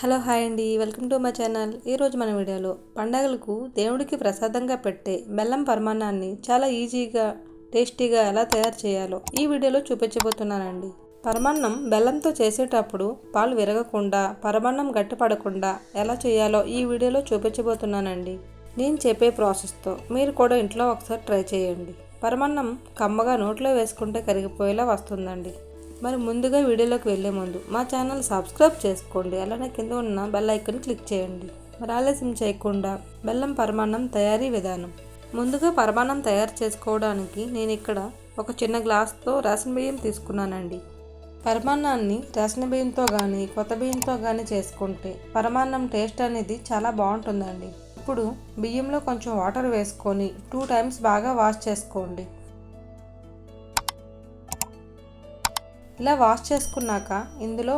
Hello hi అండి, welcome to my channel. ఈరోజు మన వీడియోలో పండగలకు దేవుడికి ప్రసాదంగా పెట్టే బెల్లం పరమాన్నాన్ని చాలా ఈజీగా టేస్టీగా ఎలా తయారు చేయాలో ఈ వీడియోలో చూపించబోతున్నానండి. పరమాన్నం బెల్లంతో చేసేటప్పుడు పాలు విరగకుండా పరమాన్నం గట్టిపడకుండా ఎలా చేయాలో ఈ వీడియోలో చూపించబోతున్నానండి. నేను చెప్పే ప్రాసెస్తో మీరు కూడా ఇంట్లో ఒకసారి ట్రై చేయండి. పరమాన్నం కమ్మగా నోట్లో వేసుకుంటే కరిగిపోయేలా వస్తుందండి. మరి ముందుగా వీడియోలోకి వెళ్ళే ముందు మా ఛానల్ సబ్స్క్రైబ్ చేసుకోండి, అలానే కింద ఉన్న బెల్ ఐకాన్ క్లిక్ చేయండి. మరి ఆలస్యం చేయకుండా బెల్లం పరమాన్నం తయారీ విధానం. ముందుగా పరమాన్నం తయారు చేసుకోవడానికి నేను ఇక్కడ ఒక చిన్న గ్లాస్తో రేషన్ బియ్యం తీసుకున్నానండి. పరమాన్నాన్ని రేషన్ బియ్యంతో కానీ కొత్త బియ్యంతో కానీ చేసుకుంటే పరమాన్నం టేస్ట్ అనేది చాలా బాగుంటుందండి. ఇప్పుడు బియ్యంలో కొంచెం వాటర్ వేసుకొని 2 times బాగా వాష్ చేసుకోండి. ఇలా వాష్ చేసుకున్నాక ఇందులో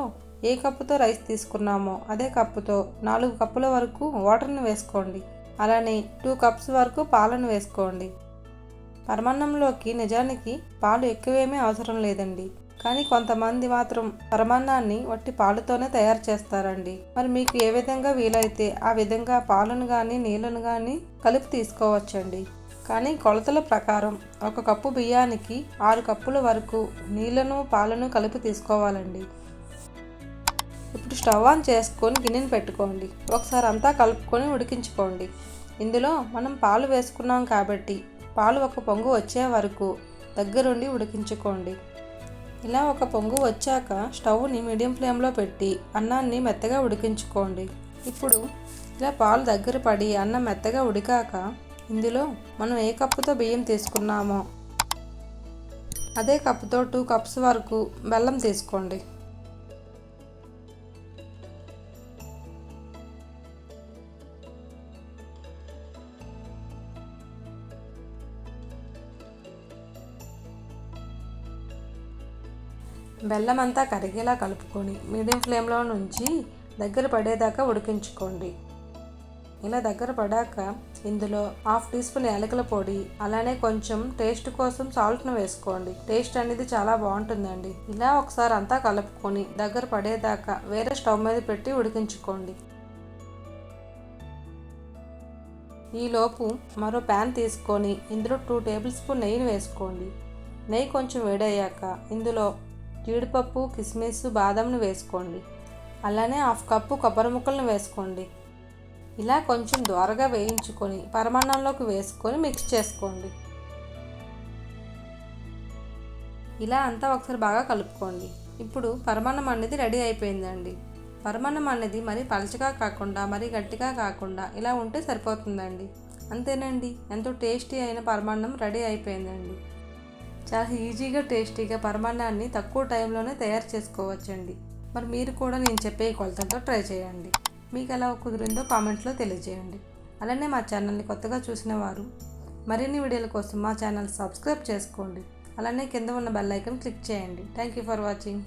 ఏ కప్పుతో రైస్ తీసుకున్నామో అదే కప్పుతో 4 కప్పుల వరకు వాటర్ని వేసుకోండి. అలానే 2 cups వరకు పాలను వేసుకోండి. పరమాన్నంలోకి నిజానికి పాలు ఎక్కువేమీ అవసరం లేదండి, కానీ కొంతమంది మాత్రం పరమాన్నాన్ని వట్టి పాలుతోనే తయారు చేస్తారండి. మరి మీకు ఏ విధంగా వీలైతే ఆ విధంగా పాలను కానీ నీళ్ళను కానీ కలిపి తీసుకోవచ్చండి. కానీ కొలతల ప్రకారం 1 కప్పు బియ్యానికి 6 కప్పుల వరకు నీళ్ళను పాలను కలిపి తీసుకోవాలండి. ఇప్పుడు స్టవ్ ఆన్ చేసుకొని గిన్నెని పెట్టుకోండి. ఒకసారి అంతా కలుపుకొని ఉడికించుకోండి. ఇందులో మనం పాలు వేసుకున్నాం కాబట్టి పాలు 1 పొంగు వచ్చే వరకు దగ్గరుండి ఉడికించుకోండి. ఇలా 1 పొంగు వచ్చాక స్టవ్ని మీడియం ఫ్లేమ్లో పెట్టి అన్నాన్ని మెత్తగా ఉడికించుకోండి. ఇప్పుడు ఇలా పాలు దగ్గర పడి అన్నం మెత్తగా ఉడికాక ఇందులో మనం ఏ కప్పుతో బియ్యం తీసుకున్నామో అదే కప్పుతో 2 cups వరకు బెల్లం తీసుకోండి. బెల్లం అంతా కరిగేలా కలుపుకొని మీడియం ఫ్లేమ్లో నుంచి దగ్గర పడేదాకా ఉడికించుకోండి. ఇలా దగ్గర పడాక ఇందులో 1/2 teaspoon యాలకుల పొడి, అలానే కొంచెం టేస్ట్ కోసం సాల్ట్ను వేసుకోండి. టేస్ట్ అనేది చాలా బాగుంటుందండి. ఇలా ఒకసారి అంతా కలుపుకొని దగ్గర పడేదాకా వేరే స్టవ్ మీద పెట్టి ఉడికించుకోండి. ఈలోపు మరో ప్యాన్ తీసుకొని ఇందులో 2 tablespoon నెయ్యిని వేసుకోండి. నెయ్యి కొంచెం వేడయ్యాక ఇందులో జీడిపప్పు, కిస్మిస్, బాదంను వేసుకోండి. అలానే 1/2 cup కొబ్బరి ముక్కలను వేసుకోండి. ఇలా కొంచెం దోరగా వేయించుకొని పరమాన్నంలోకి వేసుకొని మిక్స్ చేసుకోండి. ఇలా అంతా ఒకసారి బాగా కలుపుకోండి. ఇప్పుడు పరమాన్నం అనేది రెడీ అయిపోయిందండి. పరమాన్నం అనేది మరీ పలచగా కాకుండా మరీ గట్టిగా కాకుండా ఇలా ఉంటే సరిపోతుందండి. అంతేనండి, ఎంతో టేస్టీ అయిన పరమాన్నం రెడీ అయిపోయిందండి. చాలా ఈజీగా టేస్టీగా పరమాన్నాన్ని తక్కువ టైంలోనే తయారు చేసుకోవచ్చండి. మరి మీరు కూడా నేను చెప్పే కొలతలతో ట్రై చేయండి. మీకు ఎలా కుదిరిందో కామెంట్లో తెలియజేయండి. అలానే మా ఛానల్ని కొత్తగా చూసిన వారు మరిన్ని వీడియోల కోసం మా ఛానల్ సబ్స్క్రైబ్ చేసుకోండి. అలానే కింద ఉన్న బెల్ ఐకాన్ క్లిక్ చేయండి. Thank you for watching.